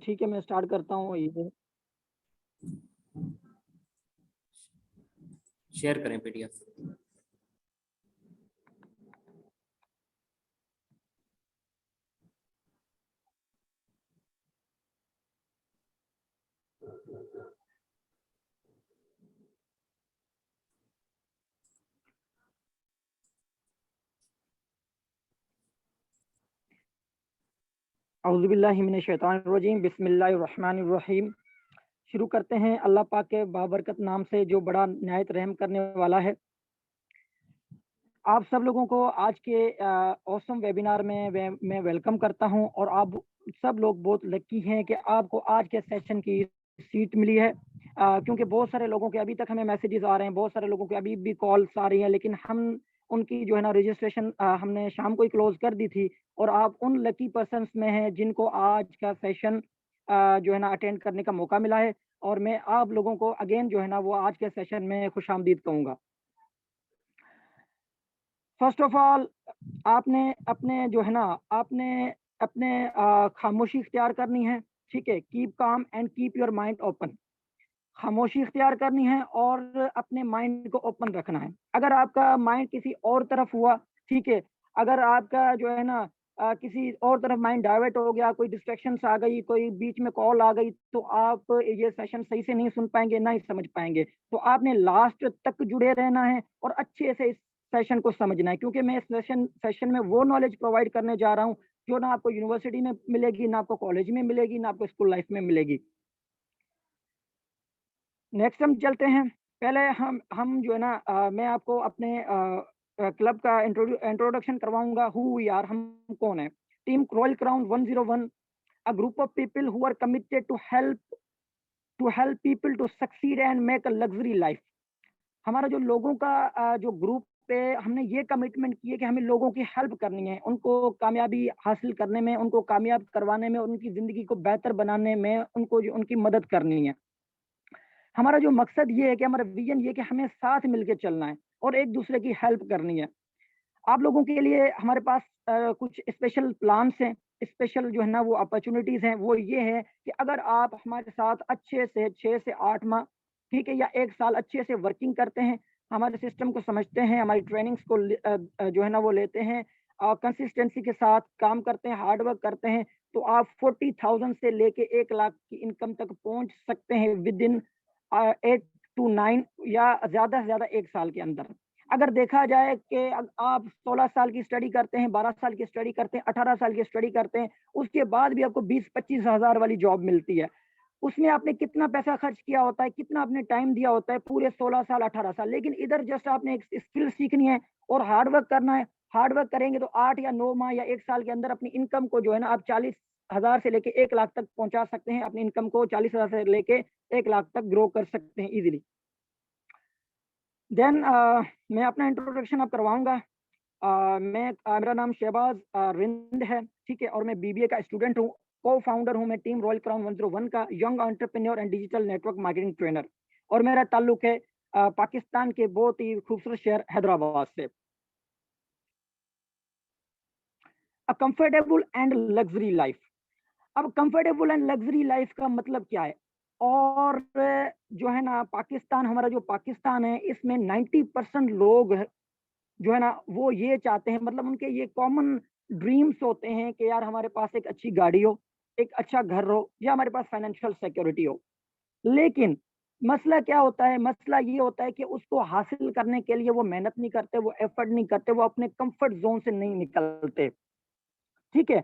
ठीक है, मैं स्टार्ट करता हूँ ये। शेयर करें पीडीएफ। औज़ुबिल्लाहि मिनश्शैतानिर्रजीम, बिस्मिल्लाहिर्रहमानिर्रहीम। शुरू करते हैं अल्लाह पाक के बाबरकत नाम से जो बड़ा निहायत रहम करने वाला है। आप सब लोगों को आज के ऑसम वेबिनार में मैं वेलकम करता हूं और आप सब लोग बहुत लकी हैं कि आपको आज के सेशन की सीट मिली है। क्योंकि बहुत सारे लोगों के अभी तक हमें मैसेजेस आ रहे हैं, बहुत सारे लोगों के अभी भी कॉल्स आ रही हैं, लेकिन हम उनकी जो है ना रजिस्ट्रेशन हमने शाम को ही क्लोज कर दी थी और आप उन लकी पर्सन्स में हैं जिनको आज का सेशन जो है ना अटेंड करने का मौका मिला है। और मैं आप लोगों को अगेन जो है ना वो आज के सेशन में खुशामदीद कहूँगा। फर्स्ट ऑफ ऑल आपने अपने जो है ना आपने अपने खामोशी इख्तियार करनी है। ठीक है, keep calm and keep your mind open. खामोशी इख्तियार करनी है और अपने माइंड को ओपन रखना है। अगर आपका माइंड किसी और तरफ हुआ, ठीक है, अगर आपका जो है ना किसी और तरफ माइंड डाइवर्ट हो गया, कोई डिस्ट्रैक्शंस आ गई, कोई बीच में कॉल आ गई, तो आप ये सेशन सही से नहीं सुन पाएंगे, ना ही समझ पाएंगे। तो आपने लास्ट तक जुड़े रहना है और अच्छे से इस सेशन को समझना है, क्योंकि मैं इस सेशन में वो नॉलेज प्रोवाइड करने जा रहा हूँ जो ना आपको यूनिवर्सिटी में मिलेगी, ना आपको कॉलेज में मिलेगी, ना आपको स्कूल लाइफ में मिलेगी। नेक्स्ट हम चलते हैं। पहले हम जो है ना मैं आपको अपने क्लब का इंट्रोडक्शन करवाऊंगा। हु वी आर, हम कौन है। Team royal crown 101, a group of people who are committed to help people to succeed and make a luxury life. हमारा जो लोगों का जो ग्रुप पे हमने ये कमिटमेंट की है कि हमें लोगों की हेल्प करनी है, उनको कामयाबी हासिल करने में, उनको कामयाब करवाने में, उनकी ज़िंदगी को बेहतर बनाने में, उनको जो उनकी मदद करनी है। हमारा जो मकसद ये है कि हमारा विजन ये है कि हमें साथ मिलके चलना है और एक दूसरे की हेल्प करनी है। आप लोगों के लिए हमारे पास कुछ स्पेशल प्लान्स हैं, स्पेशल जो है ना वो अपॉर्चुनिटीज़ हैं। वो ये है कि अगर आप हमारे साथ अच्छे से 6 से 8 माह, ठीक है, या 1 साल अच्छे से वर्किंग करते हैं, हमारे सिस्टम को समझते हैं, हमारी ट्रेनिंग्स को जो है ना वो लेते हैं, कंसिस्टेंसी के साथ काम करते हैं, हार्ड वर्क करते हैं, तो आप 40,000 से लेके 1 लाख की इनकम तक पहुँच सकते हैं विद इन 8 टू 9 या ज़्यादा से ज़्यादा 1 साल के अंदर। अगर देखा जाए कि आप 16 साल की स्टडी करते हैं, 12 साल की स्टडी करते हैं, 18 साल की स्टडी करते हैं, उसके बाद भी आपको 20-25 हज़ार वाली जॉब मिलती है। उसमें आपने कितना पैसा खर्च किया होता है, कितना आपने टाइम दिया होता है, पूरे 16 साल, 18 साल। लेकिन इधर जस्ट आपने एक स्किल सीखनी है और हार्ड वर्क करना है। हार्ड वर्क करेंगे तो 8 या 9 माह या 1 साल के अंदर अपनी इनकम को जो है ना आप 40,000 से लेके 1 लाख तक पहुँचा सकते हैं। अपनी इनकम को 40,000 से लेके 1 लाख तक ग्रो कर सकते हैं ईज़िली। देन मैं अपना इंट्रोडक्शन अब करवाऊँगा। मेरा नाम शहबाज रिंद है, ठीक है, और मैं बीबीए का स्टूडेंट हूँ। को-फाउंडर हूँ मैं टीम रॉयल क्राउन 101 का, young entrepreneur and digital network marketing trainer. और मेरा ताल्लुक है पाकिस्तान के बहुत ही खूबसूरत शहर हैदराबाद से। A comfortable and luxury life. अब कंफर्टेबल एंड लग्जरी लाइफ का मतलब क्या है? और जो है ना पाकिस्तान, हमारा जो पाकिस्तान है, इसमें 90% लोग जो है ना वो ये चाहते हैं, मतलब उनके ये कॉमन ड्रीम्स होते हैं कि यार हमारे पास एक अच्छी गाड़ी हो, एक अच्छा घर हो, या हमारे पास फाइनेंशियल सिक्योरिटी हो। लेकिन मसला क्या होता है? मसला ये होता है कि उसको हासिल करने के लिए वो मेहनत नहीं करते, वो एफर्ट नहीं करते, वो अपने कंफर्ट जोन से नहीं निकलते। ठीक है,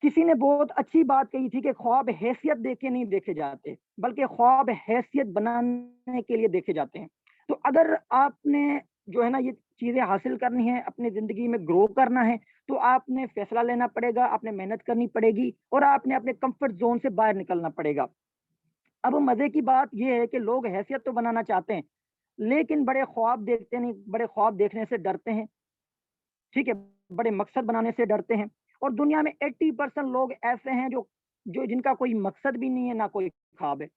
किसी ने बहुत अच्छी बात कही थी कि ख्वाब हैसियत देख के नहीं देखे जाते, बल्कि ख्वाब हैसियत बनाने के लिए देखे जाते हैं। तो अगर आपने जो है ना ये चीज़ें हासिल करनी है, अपनी ज़िंदगी में ग्रो करना है, तो आपने फैसला लेना पड़ेगा, आपने मेहनत करनी पड़ेगी और आपने अपने कंफर्ट ज़ोन से बाहर निकलना पड़ेगा। अब मज़े की बात ये है कि लोग हैसियत तो बनाना चाहते हैं, लेकिन बड़े ख्वाब देखते नहीं, बड़े ख्वाब देखने से डरते हैं, ठीक है? बड़े मकसद बनाने से डरते हैं। और दुनिया में 80% लोग ऐसे हैं जो जो जिनका कोई मकसद भी नहीं है, ना कोई ख्वाब है।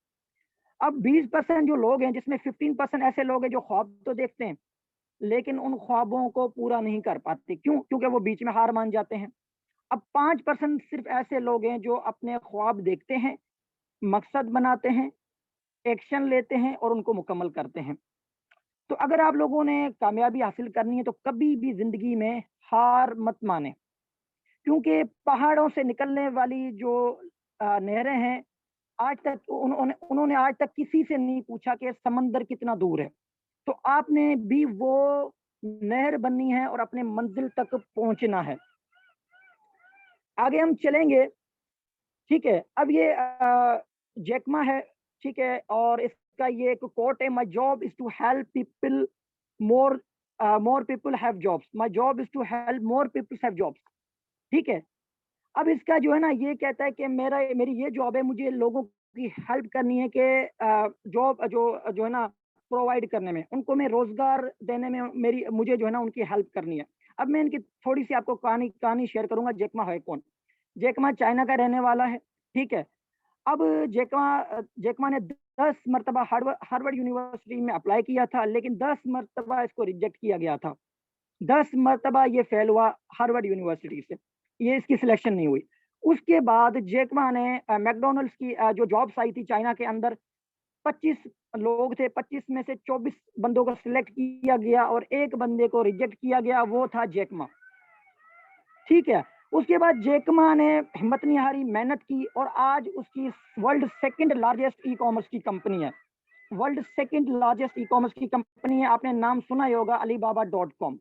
अब 20% जो लोग हैं, जिसमें 15% ऐसे लोग हैं जो ख्वाब तो देखते हैं, लेकिन उन ख्वाबों को पूरा नहीं कर पाते। क्यों? क्योंकि वो बीच में हार मान जाते हैं। अब 5% सिर्फ ऐसे लोग हैं जो अपने ख्वाब देखते हैं, मकसद बनाते हैं, एक्शन लेते हैं और उनको मुकम्मल करते हैं। तो अगर आप लोगों ने कामयाबी हासिल करनी है तो कभी भी ज़िंदगी में हार मत मानें, क्योंकि पहाड़ों से निकलने वाली जो नहरें हैं, आज तक उन्होंने उन्होंने आज तक किसी से नहीं पूछा कि समंदर कितना दूर है। तो आपने भी वो नहर बननी है और अपने मंजिल तक पहुँचना है। आगे हम चलेंगे, ठीक है? अब ये जैकमा है, ठीक है? और इसका ये एक कोट है, my job is to help people more more people have jobs, my job is to help more people have jobs, ठीक है? अब इसका जो है ना ये कहता है कि मेरी ये जॉब है, मुझे लोगों की हेल्प करनी है कि जॉब जो जो है ना प्रोवाइड करने में, उनको मैं रोज़गार देने में मुझे जो है ना उनकी हेल्प करनी है। अब मैं इनकी थोड़ी-सी आपको कहानी कहानी शेयर करूँगा, जैक मा है कौन? जैक मा चाइना का रहने वाला है, ठीक है? अब जैक मा ने 10 मर्तबा हार्वर्ड यूनिवर्सिटी में अप्लाई किया था, लेकिन 10 मर्तबा इसको रिजेक्ट किया गया था। 10 मर्तबा ये फेल हुआ हार्वर्ड यूनिवर्सिटी से, ये इसकी सिलेक्शन नहीं हुई। उसके बाद जैक मा ने मैकडॉनल्ड्स की जो जॉब्स आई थी चाइना के अंदर, 25 लोग थे, 25 में से 24 बंदों को सिलेक्ट किया गया और 1 बंदे को रिजेक्ट किया गया, वो था जैक मा, ठीक है? उसके बाद जैक मा ने हिम्मत नहीं हारी, मेहनत की और आज उसकी वर्ल्ड सेकंड लार्जेस्ट ई-कॉमर्स की कंपनी है। वर्ल्ड सेकंड लार्जेस्ट ई-कॉमर्स की कंपनी है, आपने नाम सुना ही होगा, alibaba.com।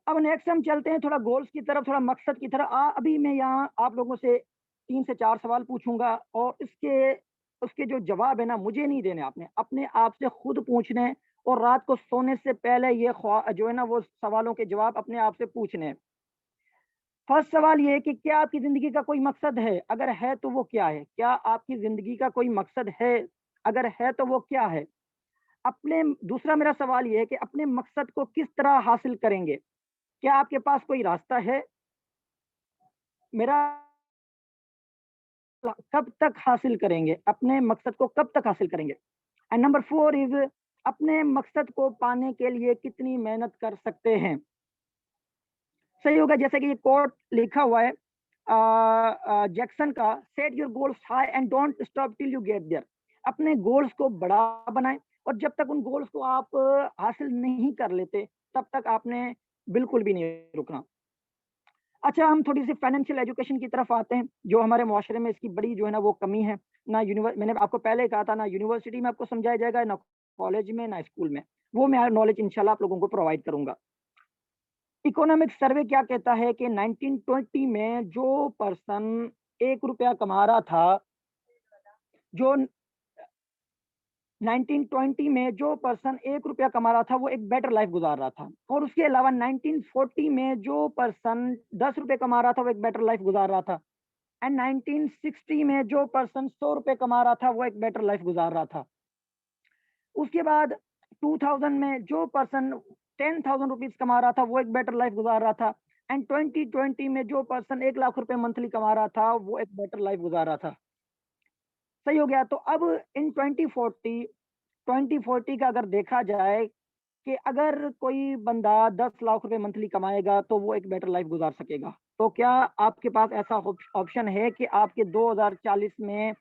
अब नेक्स्ट हम चलते हैं थोड़ा गोल्स की तरफ, थोड़ा मकसद की तरफ। अभी मैं यहाँ आप लोगों से 3 से 4 सवाल पूछूँगा और उसके जो जवाब है ना, मुझे नहीं देने आपने, अपने आप से खुद पूछने हैं और रात को सोने से पहले ये जो है ना वो सवालों के जवाब अपने आप से पूछने हैं। फर्स्ट सवाल ये है कि क्या आपकी ज़िंदगी का कोई मकसद है? अगर है तो वो क्या है? क्या आपकी ज़िंदगी का कोई मकसद है? अगर है तो वो क्या है? अपने दूसरा मेरा सवाल ये है कि अपने मकसद को किस तरह हासिल करेंगे? क्या आपके पास कोई रास्ता है? मेरा कब तक हासिल करेंगे? अपने मकसद को कब तक हासिल करेंगे? एंड नंबर 4 इज़ अपने मकसद को पाने के लिए कितनी मेहनत कर सकते हैं? सही होगा, जैसे कि ये कोट लिखा हुआ है जैक्सन का, set your goals high and don't stop till you get there. अपने गोल्स को बड़ा बनाएँ और जब तक उन गोल्स को आप हासिल नहीं कर लेते, तब तक आपने बिल्कुल भी नहीं रुकना। अच्छा, हम थोड़ी-सी फाइनेंशियल एजुकेशन की तरफ आते हैं, जो हमारे मुआशरे में इसकी बड़ी जो है ना वो कमी है। मैंने आपको पहले ही कहा था, ना यूनिवर्सिटी में आपको समझाया जाएगा, ना कॉलेज में, ना स्कूल में। वो मैं नॉलेज इंशाल्लाह आप लोगों को प्रोवाइड करूँगा। इकोनॉमिक सर्वे क्या कहता है कि 1920 में जो पर्सन ₹1 कमा रहा था, जो 1920 में जो पर्सन ₹1 कमा रहा था, वो एक बेटर लाइफ गुज़ार रहा था और उसके अलावा 1940 में जो पर्सन ₹10 कमा रहा था, वो एक बेटर लाइफ गुज़ार रहा था। एंड 1960 में जो पर्सन ₹100 कमा रहा था, वो एक बेटर लाइफ गुज़ार रहा था। उसके बाद 2000 में जो पर्सन ₹10,000 कमा रहा था, वो एक बेटर लाइफ गुज़ार रहा था। एंड 2020 में जो पर्सन ₹1,00,000 मंथली कमा रहा था, वो एक बेटर लाइफ गुज़ार रहा था। सही हो गया? तो अब इन 2040 का अगर देखा जाए कि अगर कोई बंदा ₹10,00,000 मंथली कमाएगा, तो वो एक बेटर लाइफ गुज़ार सकेगा। तो क्या आपके पास ऐसा ऑप्शन है कि आपके 2040 में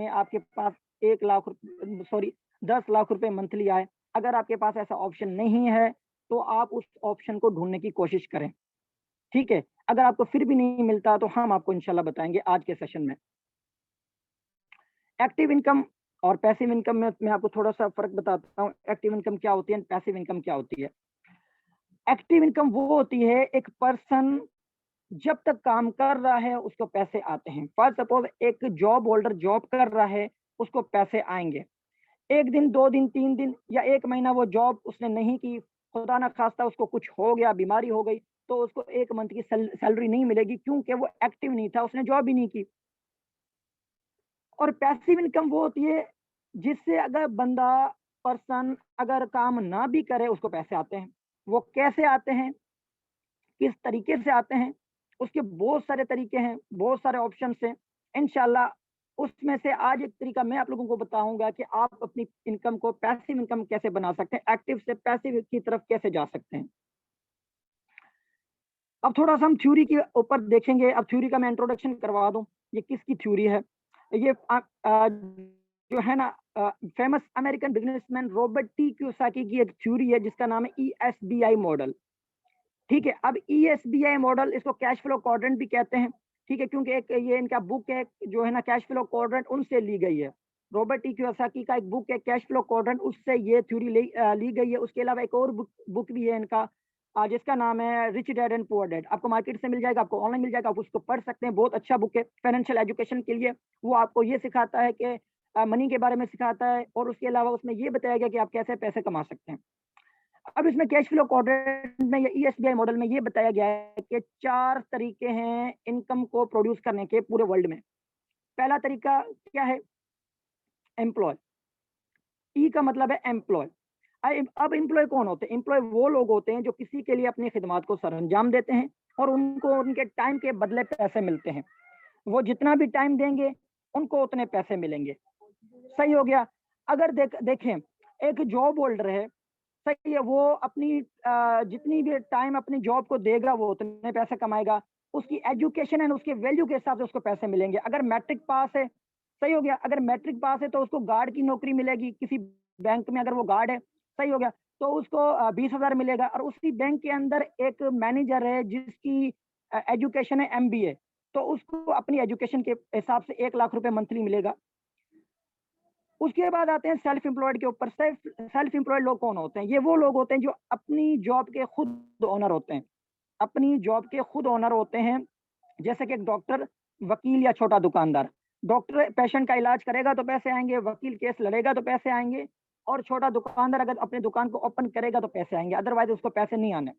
आपके पास 1,00,000 सॉरी ₹10,00,000 मंथली आए? अगर आपके पास ऐसा ऑप्शन नहीं है, तो आप उस ऑप्शन को ढूँढने की कोशिश करें, ठीक है? अगर आपको फिर भी नहीं मिलता, तो हम आपको इंशाल्लाह बताएँगे आज के सेशन में। एक्टिव इनकम और पैसिव इनकम में मैं आपको थोड़ा-सा फ़र्क बताता हूँ। एक्टिव इनकम क्या होती है, पैसिव इनकम क्या होती है? एक्टिव इनकम वो होती है, एक पर्सन जब तक काम कर रहा है उसको पैसे आते हैं। फॉर सपोज़ एक जॉब होल्डर जॉब कर रहा है, उसको पैसे आएँगे। 1 दिन, 2 दिन, 3 दिन या 1 महीना वो जॉब उसने नहीं की, खुदा ना ख़ास्ता उसको कुछ हो गया, बीमारी हो गई, तो उसको 1 मंथ की सैलरी नहीं मिलेगी, क्योंकि वो एक्टिव नहीं था, उसने जॉब ही नहीं की। और पैसिव इनकम वो होती है जिससे अगर बंदा पर्सन अगर काम ना भी करे, उसको पैसे आते हैं। वो कैसे आते हैं, किस तरीके से आते हैं, उसके बहुत सारे तरीके हैं, बहुत सारे ऑप्शंस हैं। इंशाल्लाह उसमें से आज एक तरीका मैं आप लोगों को बताऊंगा कि आप अपनी इनकम को पैसिव इनकम कैसे बना सकते हैं, एक्टिव से पैसिव की तरफ कैसे जा सकते हैं। अब थोड़ा सा हम थ्योरी के ऊपर देखेंगे। अब थ्योरी का मैं इंट्रोडक्शन करवा दूं, ये किसकी थ्योरी है। ये जो है ना, famous American businessman Robert T Kiyosaki की एक थ्योरी है जिसका नाम है ESBI मॉडल। ठीक है, अब ESBI मॉडल, इसको कैश फ्लो क्वाड्रेंट भी कहते हैं। ठीक है, क्योंकि एक ये इनका बुक है जो है ना, कैश फ्लो क्वाड्रेंट, उनसे ली गई है। रॉबर्ट टी कियोसाकी का एक बुक है कैश फ्लो क्वाड्रेंट, उससे ये थ्योरी ली गई है। उसके अलावा एक और बुक भी है इनका, जिसका नाम है rich dad and poor dad. आपको मार्केट से मिल जाएगा, आपको ऑनलाइन मिल जाएगा, आप उसको पढ़ सकते हैं। बहुत अच्छा बुक है फाइनेंशियल एजुकेशन के लिए। वो आपको ये सिखाता है कि मनी के बारे में सिखाता है, और उसके अलावा उसमें ये बताया गया कि आप कैसे पैसे कमा सकते हैं। अब इसमें कैश फ्लो क्वाड्रेंट में या ESBI मॉडल में ये बताया गया है कि 4 तरीके हैं इनकम को प्रोड्यूस करने के पूरे वर्ल्ड में। पहला तरीका क्या है? एम्प्लॉय। ई का मतलब है एम्प्लॉय। अब एम्प्लॉय कौन होते हैं? एम्प्लॉय वो लोग होते हैं जो किसी के लिए अपनी खिदमत को सरंजाम देते हैं और उनको उनके टाइम के बदले पैसे मिलते हैं। वो जितना भी टाइम देंगे उनको उतने पैसे मिलेंगे। सही हो गया। अगर देखें, एक जॉब होल्डर है, सही है, वो अपनी जितनी भी टाइम अपनी जॉब को देगा वो उतने पैसे कमाएगा। उसकी एजुकेशन एंड उसके वैल्यू के हिसाब से उसको पैसे मिलेंगे। अगर मैट्रिक पास है, सही हो गया, अगर मैट्रिक पास है तो उसको गार्ड की नौकरी मिलेगी किसी बैंक में, अगर वो गार्ड है, सही हो गया, तो उसको 20,000 मिलेगा। और उसी बैंक के अंदर एक मैनेजर है जिसकी एजुकेशन है MBA, तो उसको अपनी एजुकेशन के हिसाब से 1 लाख रुपए मंथली मिलेगा। उसके बाद आते हैं सेल्फ एम्प्लॉयड के ऊपर। सेल्फ एम्प्लॉयड लोग कौन होते हैं? ये वो लोग होते हैं जो अपनी जॉब के खुद ओनर होते हैं। अपनी जॉब के खुद ओनर होते हैं। जैसे कि एक डॉक्टर, वकील या छोटा दुकानदार। डॉक्टर पेशेंट का इलाज करेगा तो पैसे आएंगे, वकील केस लड़ेगा तो पैसे आएंगे, और छोटा दुकानदार अगर अपनी दुकान को ओपन करेगा तो पैसे आएंगे, अदरवाइज उसको पैसे नहीं आने।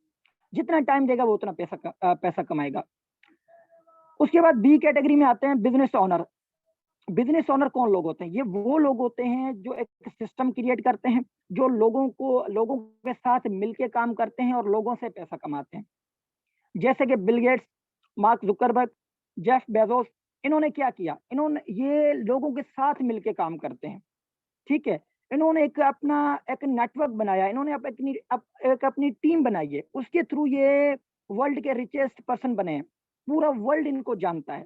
जितना टाइम देगा वो उतना पैसा कमाएगा। उसके बाद बी कैटेगरी में आते हैं बिजनेस ओनर। बिजनेस ओनर कौन लोग होते हैं? ये वो लोग होते हैं जो एक सिस्टम क्रिएट करते हैं, जो लोगों के साथ मिलके काम करते हैं और लोगों से पैसा कमाते हैं। जैसे कि Bill Gates, mark Zuckerberg, Jeff Bezos. इन्होंने क्या किया? इन्होंने ये लोगों के साथ मिलके काम करते हैं। ठीक है, इन्होंने एक नेटवर्क बनाया, इन्होंने एक अपनी टीम बनाई है, उसके थ्रू ये वर्ल्ड के रिचेस्ट पर्सन बने हैं। पूरा वर्ल्ड इनको जानता है।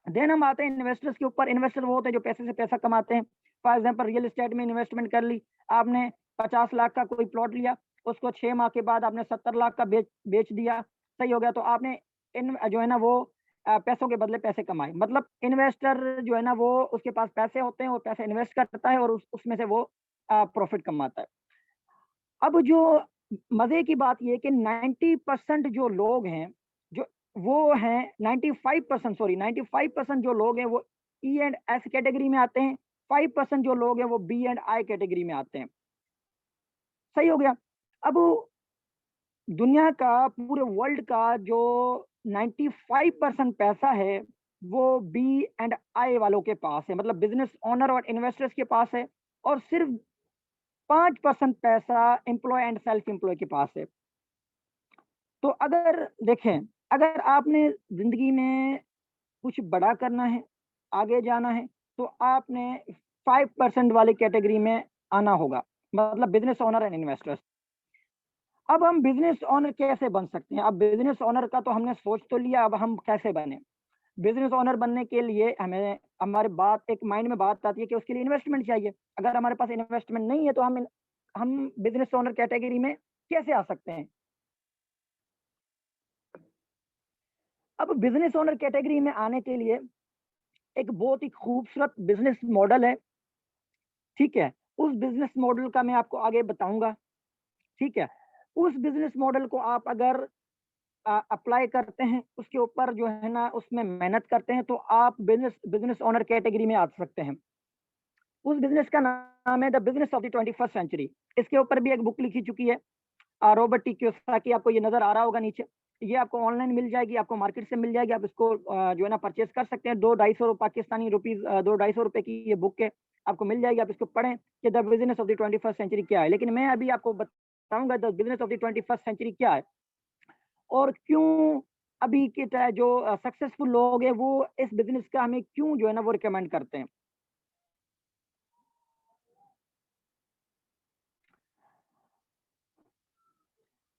देन हम आते हैं इन्वेस्टर्स के ऊपर। इन्वेस्टर वो होते हैं जो पैसे से पैसा कमाते हैं। फॉर एग्जांपल, रियल एस्टेट में इन्वेस्टमेंट कर ली आपने, 50 लाख का कोई प्लॉट लिया, उसको 6 माह के बाद आपने 70 लाख का बेच दिया। सही हो गया, तो आपने इन जो है ना वो पैसों के बदले पैसे कमाए। मतलब इन्वेस्टर जो है ना वो, उसके पास पैसे होते हैं, वो पैसे इन्वेस्ट करता है और उसमें से वो प्रॉफिट कमाता है। अब जो मजे की बात ये है कि 90% जो लोग हैं, जो वो हैं 95%, सॉरी 95% जो लोग हैं वो E&S कैटेगरी में आते हैं। 5% जो लोग हैं वो B&I कैटेगरी में आते हैं। सही हो गया। अब दुनिया का, पूरे वर्ल्ड का जो 95% पैसा है वो B&I वालों के पास है, मतलब बिजनेस ओनर और इन्वेस्टर्स के पास है। और सिर्फ 5% पैसा एम्प्लॉय एंड सेल्फ एम्प्लॉय के पास है। तो अगर देखें, अगर आपने जिंदगी में कुछ बड़ा करना है, आगे जाना है, तो आपने 5% वाली कैटेगरी में आना होगा, मतलब बिजनेस ओनर एंड इन्वेस्टर्स। अब हम बिजनेस ओनर कैसे बन सकते हैं? अब बिजनेस ओनर का तो हमने सोच तो लिया, अब हम कैसे बने? बिजनेस ओनर बनने के लिए हमें, हमारे बात एक माइंड में बात आती है कि उसके लिए इन्वेस्टमेंट चाहिए। अगर हमारे पास इन्वेस्टमेंट नहीं है तो हम बिजनेस ओनर कैटेगरी में कैसे आ सकते हैं? अब बिजनेस ओनर कैटेगरी में आने के लिए एक बहुत ही खूबसूरत बिजनेस मॉडल है। ठीक है, उस बिजनेस मॉडल का मैं आपको आगे बताऊंगा। ठीक है, उस बिजनेस मॉडल को आप अगर अप्लाई करते हैं, उसके ऊपर जो है ना उसमें मेहनत करते हैं, तो आप बिजनेस बिजनेस ओनर कैटेगरी में आ सकते हैं। उस बिजनेस का नाम है the business of the 21st century. इसके ऊपर भी एक बुक लिखी चुकी है रॉबर्ट टी कियोसाकी। आपको ये नजर आ रहा होगा नीचे। ये आपको ऑनलाइन मिल जाएगी, आपको मार्केट से मिल जाएगी। आप इसको जो है ना परचेज कर सकते हैं। 2-250 पाकिस्तानी रुपीज, 2-250 की ये बुक है, आपको मिल जाएगी। आप इसको पढ़ें कि the business of the 21st century क्या है। लेकिन मैं अभी आपको बताऊंगा the business of the 21st century क्या है, और क्यों अभी के जो सक्सेसफुल लोग हैं वो इस बिजनेस का हमें क्यों जो है ना वो रिकमेंड करते हैं।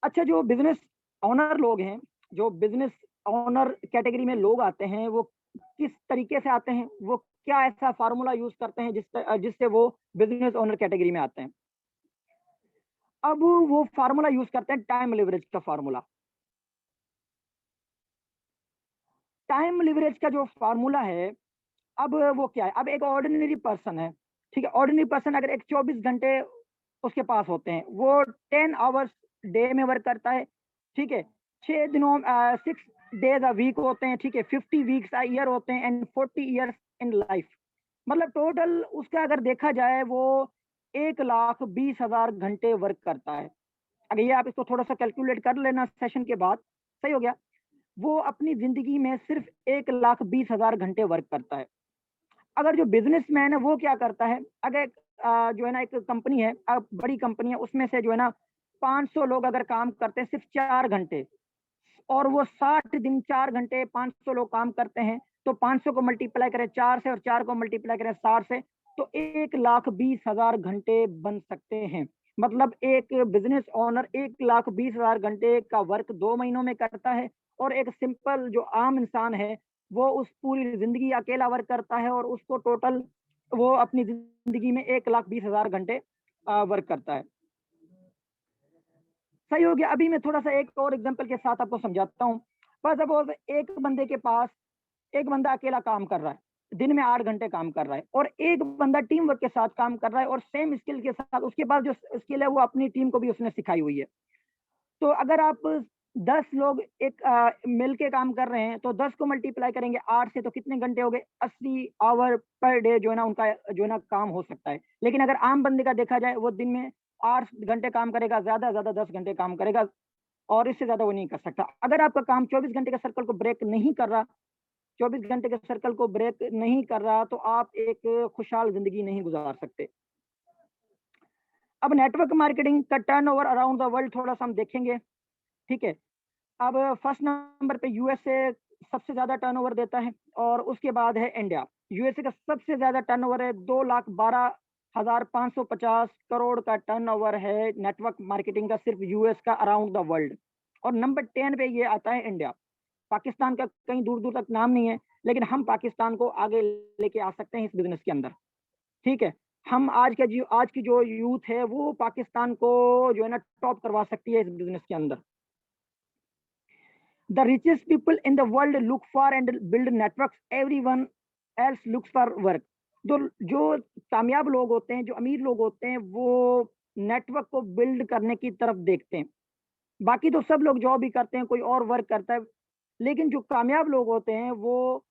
अच्छा, जो बिजनेस ओनर लोग हैं जो बिजनेस ओनर कैटेगरी में लोग आते हैं वो किस तरीके से आते हैं, वो क्या ऐसा फार्मूला यूज करते हैं जिससे वो बिजनेस ओनर कैटेगरी में आते हैं। अब वो फार्मूला यूज करते हैं टाइम लिवरेज का फार्मूला। टाइम लिवरेज का जो फार्मूला है, अब वो क्या है, अब एक ऑर्डिनरी पर्सन है, ठीक है, ऑर्डिनरी पर्सन अगर एक 24 घंटे उसके पास होते हैं, वो 10 आवर्स डे में वर्क करता है, ठीक है, 6 दिनों 6 डेज अ वीक होते हैं, ठीक है, 50 वीक्स अ ईयर होते हैं एंड 40 ईयर्स इन लाइफ। मतलब टोटल उसका अगर देखा जाए वो 1,20,000 घंटे वर्क करता है। अगर ये आप इसको थोड़ा सा कैलकुलेट कर लेना सेशन के बाद, सही हो गया। वो अपनी जिंदगी में सिर्फ 1,20,000 घंटे वर्क करता है। अगर जो बिजनेसमैन है वो क्या करता है, अगर जो है ना एक कंपनी है, बड़ी कंपनी है, उसमें से जो है ना 500 लोग अगर काम करते हैं सिर्फ 4 घंटे, और वो 60 दिन 4 घंटे 500 लोग काम करते हैं, तो 500 को मल्टीप्लाई करें 4 से और 4 को मल्टीप्लाई करें 60 से, तो 1,20,000 घंटे बन सकते हैं। मतलब एक बिजनेस ओनर 1,20,000 घंटे का वर्क 2 महीनों में करता है, और एक सिंपल जो आम इंसान है वो उस पूरी जिंदगी अकेला वर्क करता है, और उसको टोटल वो अपनी जिंदगी में 1,20,000 घंटे वर्क करता है। सही हो गया। अभी मैं थोड़ा सा एक और एग्जांपल के साथ आपको समझाता हूँ। फर्स्ट सपोज एक बंदे के पास, एक बंदा अकेला काम कर रहा है, दिन में 8 घंटे काम कर रहा है, और एक बंदा टीम वर्क के साथ काम कर रहा है, और सेम स्किल के साथ उसके पास जो स्किल है वो अपनी टीम को भी उसने सिखाई हुई है। तो अगर आप 10 लोग एक मिल के काम कर रहे हैं, तो 10 को मल्टीप्लाई करेंगे 8 से, तो कितने घंटे हो गए, 80 आवर पर डे जो है ना उनका जो है ना काम हो सकता है। लेकिन अगर आम बंदे का देखा जाए, वो दिन में 8 घंटे काम करेगा, ज्यादा 10 घंटे काम करेगा, और इससे ज्यादा वो नहीं कर सकता। अगर आपका काम 24 घंटे के सर्कल को ब्रेक नहीं कर रहा, 24 घंटे के सर्कल को ब्रेक नहीं कर रहा, तो आप एक खुशहाल जिंदगी नहीं गुजार सकते। अब नेटवर्क मार्केटिंग का टर्नओवर अराउंड द वर्ल्ड थोड़ा सा हम देखेंगे, ठीक है। अब फर्स्ट नंबर पे यूएसए सबसे ज्यादा टर्नओवर देता है, और उसके बाद है इंडिया। यूएसए का सबसे ज्यादा टर्नओवर है, 2,12,550 करोड़ का टर्नओवर है नेटवर्क मार्केटिंग का, सिर्फ यूएस का अराउंड द वर्ल्ड। और नंबर 10 पे ये आता है इंडिया। पाकिस्तान का कहीं दूर दूर तक नाम नहीं है, लेकिन हम पाकिस्तान को आगे लेके आ सकते हैं इस बिजनेस के अंदर, ठीक है। हम आज की जो यूथ है वो पाकिस्तान को जो है ना टॉप करवा सकती है इस बिजनेस के अंदर। The richest people in the world look for and build networks. Everyone else looks for work. तो जो कामयाब लोग होते हैं, जो अमीर लोग होते हैं, वो नेटवर्क को बिल्ड करने की तरफ देखते हैं। बाकी तो सब लोग जॉब ही करते हैं, कोई और वर्क करता है, लेकिन जो कामयाब लोग होते हैं वो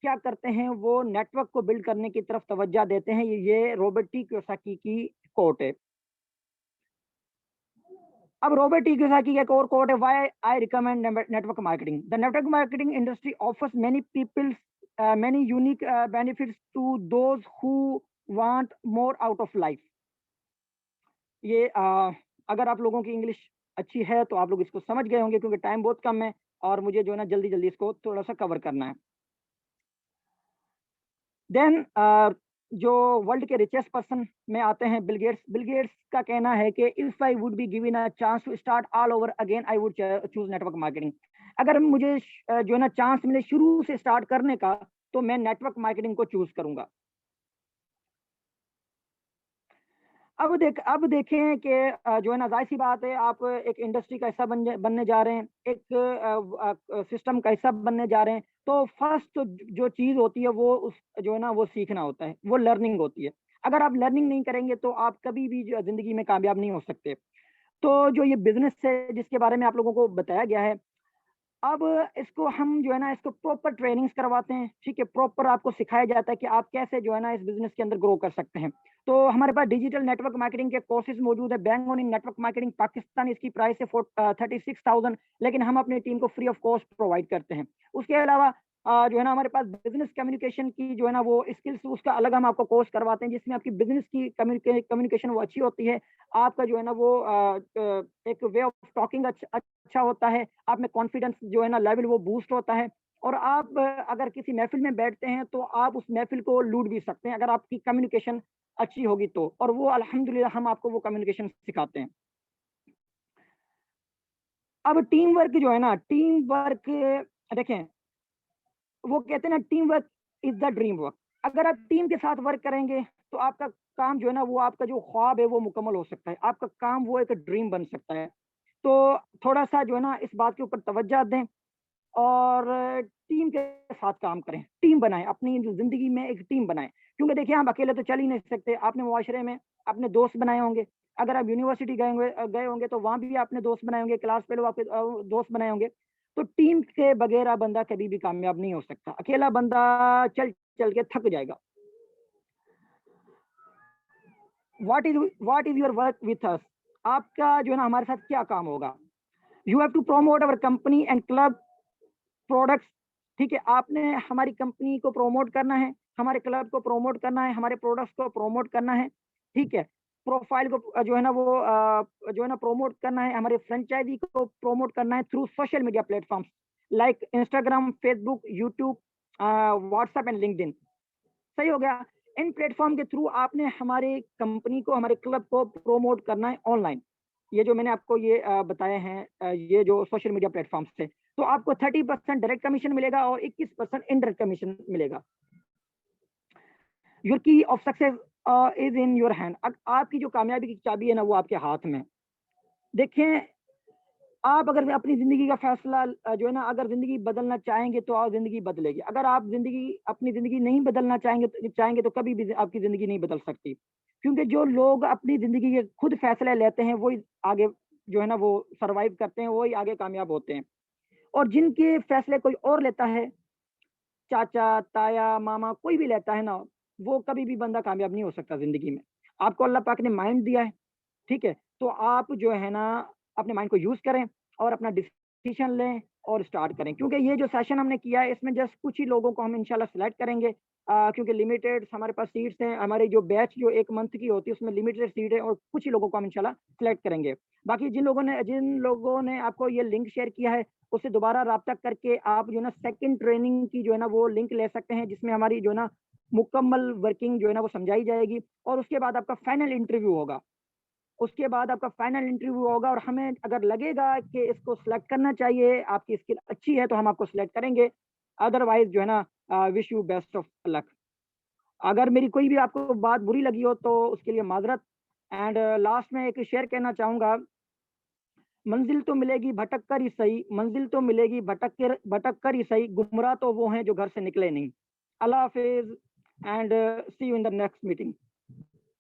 क्या करते हैं, वो नेटवर्क को बिल्ड करने की तरफ तवज्जो देते हैं। ये रॉबर्ट टी कियोसाकी की कोट है। अब रॉबर्ट टी कियोसाकी का एक और कोट है, why I recommend network marketing. The network marketing industry offers many peoples many unique benefits to those who want more out of life. ये अगर आप लोगों की इंग्लिश अच्छी है तो आप लोग इसको समझ गए होंगे, क्योंकि टाइम बहुत कम है और मुझे जो है ना जल्दी जल्दी इसको थोड़ा सा कवर करना है। देन जो वर्ल्ड के रिचेस्ट पर्सन में आते हैं बिल गेट्स। बिल गेट्स का कहना है कि if I would be given a chance to start all over again I would choose network marketing. अगर मुझे जो है ना चांस मिले शुरू से स्टार्ट करने का, तो मैं नेटवर्क मार्केटिंग को चूज करूंगा। अब देखें कि जो है ना जाहिर सी बात है, आप एक इंडस्ट्री का हिस्सा बनने जा रहे हैं, एक सिस्टम का हिस्सा बनने जा रहे हैं, तो फर्स्ट तो जो चीज़ होती है वो उस जो है ना वो सीखना होता है, वो लर्निंग होती है। अगर आप लर्निंग नहीं करेंगे तो आप कभी भी जिंदगी में कामयाब नहीं हो सकते। तो जो ये बिजनेस है जिसके बारे में आप लोगों को बताया गया है, अब इसको हम जो है ना इसको प्रॉपर ट्रेनिंग्स करवाते हैं, ठीक है, प्रॉपर आपको सिखाया जाता है कि आप कैसे जो है ना इस बिजनेस के अंदर ग्रो कर सकते हैं। तो हमारे पास डिजिटल नेटवर्क मार्केटिंग के कोर्सेज मौजूद है। Bank on in network marketing Pakistan, इसकी प्राइस है 36,000, लेकिन हम अपनी टीम को फ्री ऑफ कॉस्ट प्रोवाइड करते हैं। उसके अलावा जो है ना हमारे पास बिजनेस कम्युनिकेशन की जो है ना वो स्किल्स, उसका अलग हम आपको कोर्स करवाते हैं, जिसमें आपकी बिजनेस की कम्युनिकेशन वो अच्छी होती है। आपका जो है ना वो एक वे ऑफ टॉकिंग अच्छा होता है, आप में कॉन्फिडेंस जो है ना लेवल वो बूस्ट होता है, और आप अगर किसी महफिल में बैठते हैं तो आप उस महफिल को लूट भी सकते हैं अगर आपकी कम्युनिकेशन अच्छी होगी तो, और वो अल्हम्दुलिल्लाह हम आपको वो कम्युनिकेशन सिखाते हैं। अब टीम वर्क जो है ना, टीम वर्क देखें, वो कहते हैं ना, team work is the dream work. अगर आप टीम के साथ वर्क करेंगे तो आपका काम जो है ना, वो आपका जो ख्वाब है वो मुकम्मल हो सकता है, आपका काम वो एक ड्रीम बन सकता है। तो थोड़ा सा जो है ना इस बात के ऊपर तवज्जो दें और टीम के साथ काम करें, टीम बनाएं, अपनी जिंदगी में एक टीम बनाएं। क्योंकि देखिए हम अकेले तो चल ही नहीं सकते, आपने मुआशरे में अपने दोस्त बनाए होंगे, अगर आप यूनिवर्सिटी गए होंगे तो वहां भी आपने दोस्त बनाए होंगे, क्लास फेलो आपके दोस्त बनाए होंगे। तो टीम के बगैर बंदा कभी भी कामयाब नहीं हो सकता, अकेला बंदा चल चल के थक जाएगा। What is your work with us, आपका जो है ना हमारे साथ क्या काम होगा। You have to promote our company and club products. ठीक है, आपने हमारी कंपनी को प्रोमोट करना है, हमारे क्लब को प्रोमोट करना है, हमारे प्रोडक्ट्स को प्रोमोट करना है। ठीक है, प्रोफाइल को जो है ना वो जो है ना प्रोमोट करना है, हमारे फ्रेंचाइजी को प्रोमोट करना है through social media platforms like Instagram, Facebook, YouTube, WhatsApp and LinkedIn. सही हो गया। इन प्लेटफॉर्म के थ्रू आपने हमारे कंपनी को, हमारे क्लब को प्रोमोट करना है ऑनलाइन। ये जो मैंने आपको ये बताए हैं, ये जो सोशल मीडिया प्लेटफॉर्म्स थे, तो आपको 30% डायरेक्ट कमीशन मिलेगा और 21% इनडायरेक्ट कमीशन मिलेगा। योर की of success is in your hand. आपकी जो कामयाबी की चाबी है ना वो आपके हाथ में। देखें, आप अगर अपनी जिंदगी का फैसला जो है ना, अगर जिंदगी बदलना चाहेंगे तो आप जिंदगी बदलेगी, अगर आप अपनी जिंदगी नहीं बदलना चाहेंगे तो कभी भी आपकी जिंदगी नहीं बदल सकती। क्योंकि जो लोग अपनी जिंदगी के खुद फैसले लेते हैं वही आगे जो है ना वो सरवाइव करते हैं, वही आगे कामयाब होते हैं। और जिनके फैसले कोई और लेता है, चाचा, ताया, मामा, कोई भी लेता है ना, वो कभी भी बंदा कामयाब नहीं हो सकता जिंदगी में। आपको अल्लाह पाक ने माइंड दिया है, ठीक है, तो आप जो है ना अपने माइंड को यूज करें और अपना डिसीजन लें और स्टार्ट करें। क्योंकि ये जो सेशन हमने किया है इसमें जस्ट कुछ ही लोगों को हम इंशाल्लाह सिलेक्ट करेंगे, क्योंकि लिमिटेड हमारे पास सीट्स हैं, हमारी जो बैच जो 1 मंथ की होती है उसमें लिमिटेड सीट है और कुछ ही लोगों को हम इंशाल्लाह सिलेक्ट करेंगे। बाकी जिन लोगों ने आपको ये लिंक शेयर किया है उससे दोबारा रब्ता करके आप जो है ना सेकंड ट्रेनिंग की जो है ना वो लिंक ले सकते हैं, जिसमें हमारी जो है ना मुकम्मल वर्किंग जो है ना वो समझाई जाएगी। और उसके बाद आपका फाइनल इंटरव्यू होगा, उसके बाद आपका फाइनल इंटरव्यू होगा और हमें अगर लगेगा कि इसको सिलेक्ट करना चाहिए, आपकी स्किल अच्छी है, तो हम आपको सिलेक्ट करेंगे। अदरवाइज जो है ना wish you best of luck. अगर मेरी कोई भी आपको बात बुरी लगी हो तो उसके लिए माजरत। एंड लास्ट में एक शेर कहना चाहूंगा, मंजिल तो मिलेगी भटक कर ही सही, मंजिल तो मिलेगी भटक कर ही सही, गुमराह तो वो हैं जो घर से निकले नहीं। अल्लाह हाफिज and see you in the next meeting.